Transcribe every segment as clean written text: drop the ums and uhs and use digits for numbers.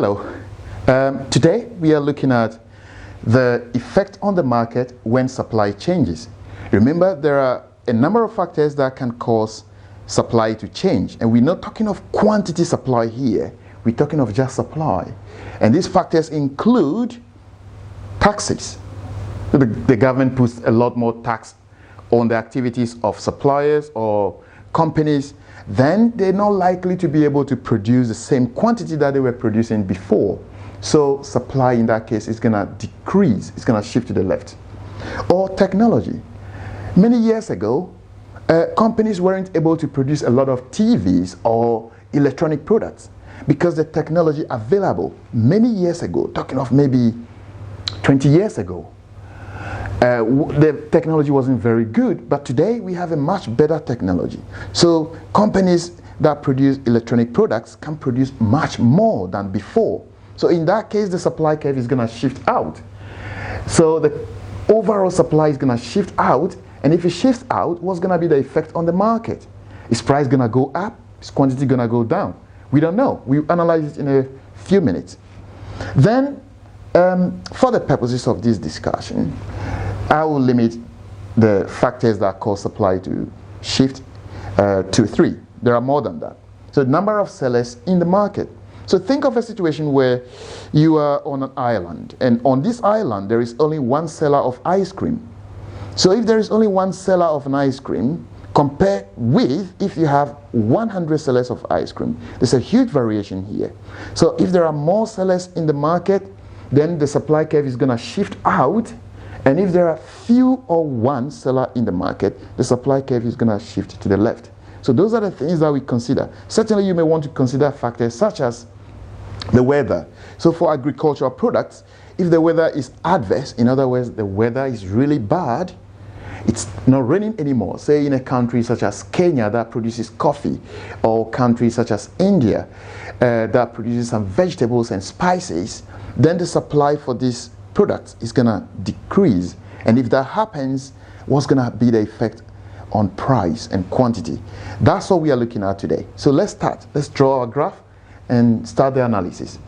Hello. Today we are looking at the effect on the market when supply changes. Remember, there are a number of factors that can cause supply to change, and we're not talking of quantity supply here, we're talking of just supply. And these factors include taxes. The government puts a lot more tax on the activities of suppliers or companies, then they're not likely to be able to produce the same quantity that they were producing before. So supply in that case is going to decrease, it's going to shift to the left. Or technology. Many years ago, companies weren't able to produce a lot of TVs or electronic products because the technology available many years ago, talking of maybe 20 years ago, the technology wasn't very good, but today we have a much better technology. So companies that produce electronic products can produce much more than before. So in that case, the supply curve is going to shift out. So the overall supply is going to shift out, and if it shifts out, what's going to be the effect on the market? Is price going to go up? Is quantity going to go down? We don't know. We'll analyze it in a few minutes. Then, for the purposes of this discussion, I will limit the factors that cause supply to shift to 3. There are more than that. So the number of sellers in the market. So think of a situation where you are on an island, and on this island there is only one seller of ice cream. So if there is only one seller of an ice cream, compared with if you have 100 sellers of ice cream, there's a huge variation here. So if there are more sellers in the market, then the supply curve is going to shift out. And if there are few or one seller in the market, the supply curve is going to shift to the left. So those are the things that we consider. Certainly you may want to consider factors such as the weather. So for agricultural products, if the weather is adverse, in other words, the weather is really bad, it's not raining anymore, say in a country such as Kenya that produces coffee, or countries such as India that produces some vegetables and spices, then the supply for these products is going to decrease. And if that happens, what's going to be the effect on price and quantity? That's what we are looking at today. So let's start. Let's draw our graph and start the analysis.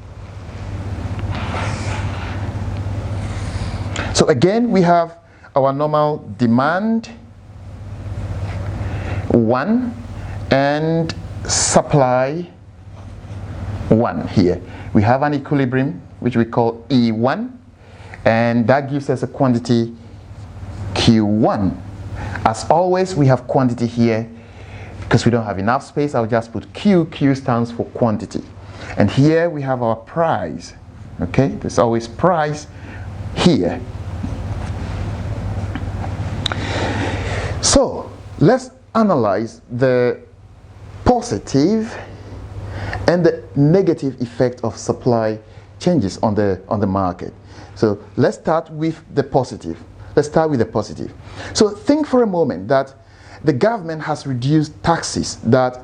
So again, we have our normal demand 1 and supply 1 here. We have an equilibrium which we call E1, and that gives us a quantity Q1. As always, we have quantity here because we don't have enough space. I'll just put Q. Q stands for quantity. And here we have our price. Okay, there's always price here. So let's analyze the positive and the negative effect of supply changes on the market. So let's start with the positive. Let's start with the positive. So think for a moment that the government has reduced taxes that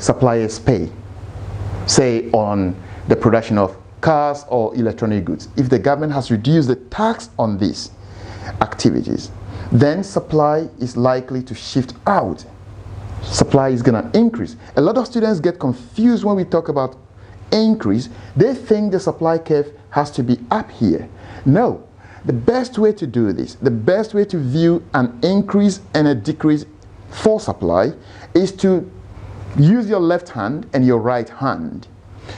suppliers pay, say on the production of cars or electronic goods. If the government has reduced the tax on these activities, then supply is likely to shift out. Supply is going to increase. A lot of students get confused when we talk about increase. They think the supply curve has to be up here. No. The best way to do this, the best way to view an increase and a decrease for supply is to use your left hand and your right hand.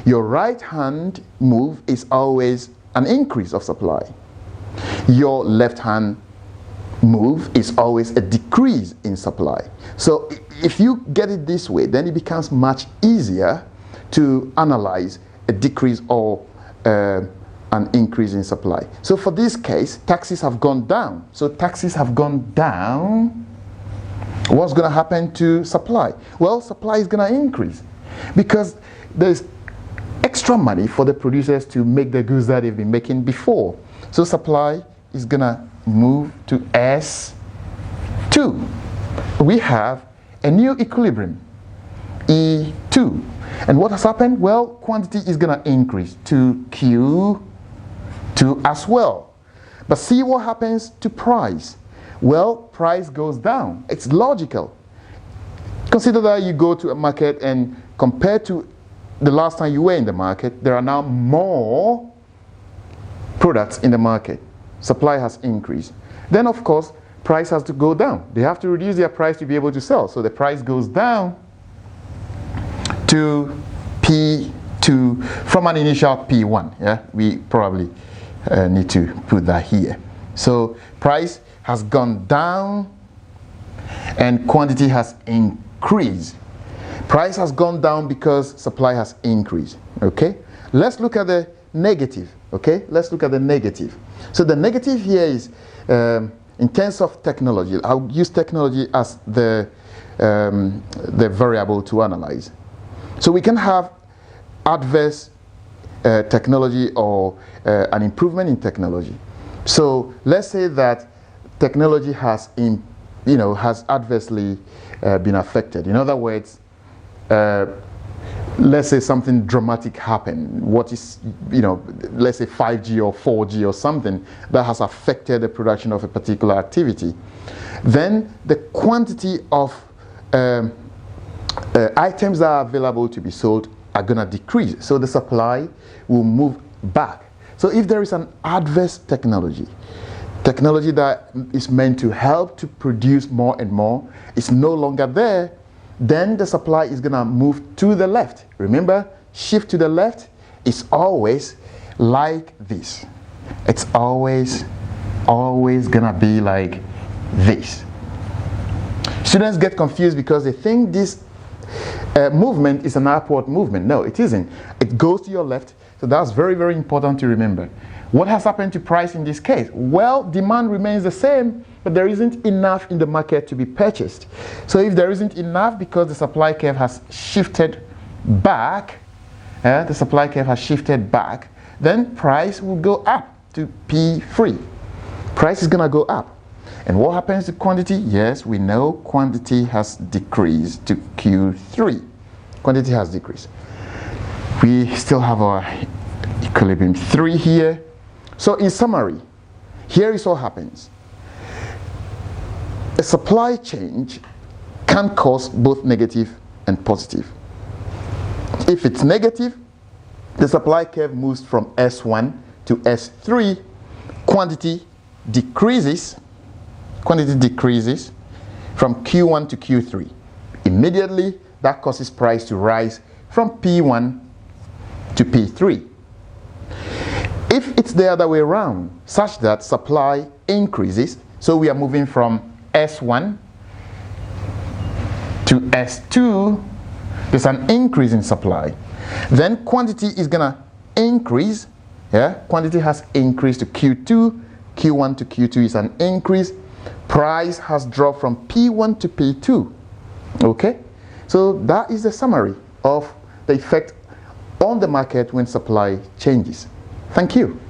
Your right hand move is always an increase of supply. Your left hand move is always a decrease in supply. So if you get it this way, then it becomes much easier to analyze a decrease or an increase in supply. So for this case, taxes have gone down. So taxes have gone down. What's going to happen to supply? Well, supply is going to increase because there's extra money for the producers to make the goods that they've been making before. So supply is going to move to S2. We have a new equilibrium, E2. And what has happened? Well, quantity is going to increase to Q2 as well. But see what happens to price. Well, price goes down. It's logical. Consider that you go to a market and compared to the last time you were in the market, there are now more products in the market. Supply has increased. Then, of course, price has to go down. They have to reduce their price to be able to sell. So the price goes down to P2 from an initial P1. Yeah, we probably need to put that here. So price has gone down and quantity has increased. Price has gone down because supply has increased. Okay, let's look at the negative. Okay, let's look at the negative. So the negative here is in terms of technology. I'll use technology as the variable to analyze. So we can have adverse technology or an improvement in technology. So let's say that technology has has adversely been affected. In other words, let's say something dramatic happened. What is, let's say 5G or 4G or something that has affected the production of a particular activity. Then the quantity of items that are available to be sold are going to decrease. So the supply will move back. So if there is an adverse technology that is meant to help to produce more and more, is no longer there, then the supply is going to move to the left. Remember, shift to the left is always like this. It's always going to be like this. Students get confused because they think this movement is an upward movement. No, it isn't. It goes to your left. So that's very, very important to remember. What has happened to price in this case? Well, demand remains the same, but there isn't enough in the market to be purchased. So if there isn't enough because the supply curve has shifted back, then price will go up to P3. Price is going to go up. And what happens to quantity? Yes, we know quantity has decreased to Q3. Quantity has decreased. We still have our equilibrium 3 here. So in summary, here is what happens. A supply change can cause both negative and positive. If it's negative, the supply curve moves from S1 to S3. Quantity decreases from Q1 to Q3. Immediately, that causes price to rise from P1 to P3. If it's the other way around, such that supply increases, so we are moving from S1 to S2, there's an increase in supply. Then quantity is going to increase. Yeah, quantity has increased to Q2. Q1 to Q2 is an increase. Price has dropped from P1 to P2. Okay, so that is the summary of the effect on the market when supply changes. Thank you.